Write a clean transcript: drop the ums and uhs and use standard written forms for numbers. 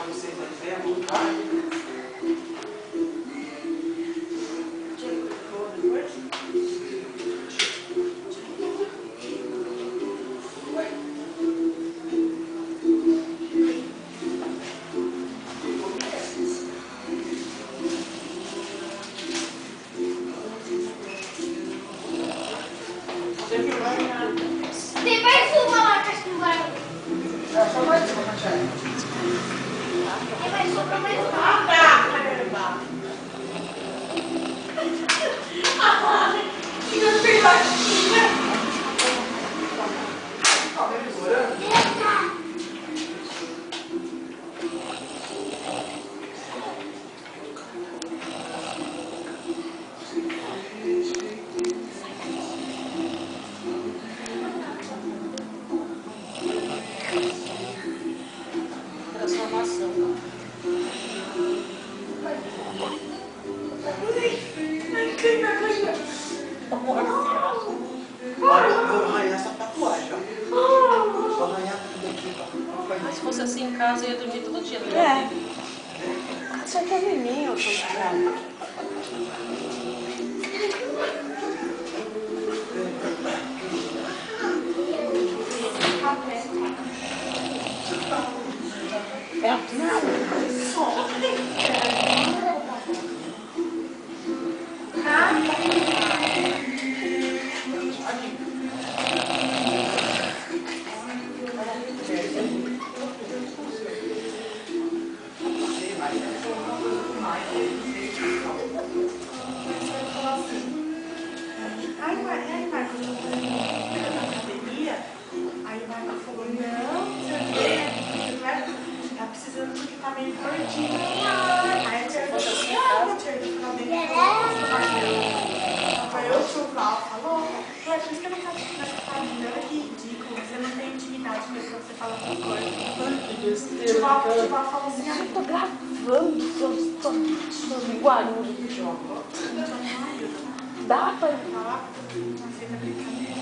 vocês aí ver a montagem. Tem mais uma lá, que acho que não vai. É, só mais uma, Catiane. Tem mais uma, mais uma. Ah, tá, caramba. Fica pegadinha. Tá melhorando? Transformação. Olha, eu vou arranhar essa tatuagem, ó. Vou arranhar tudo aqui, ó. Mas se fosse assim em casa, eu ia dormir todo dia. É. Só que é menino, eu tô falando. Aí, Marcos, eu fui na academia, aí o Marcos falou, não, você tá precisando porque tá meio gordinho. Aí a tia falou, a tia ficar bem Aí eu fui lá, falou, por isso que eu não faço nessa família, olha que ridículo, você não tem intimidade mesmo quando você fala com coisa. Tipo, ela falou assim, Eu tô gravando, eu tô em Guarulhos. Dá pra falar, você tá brincando.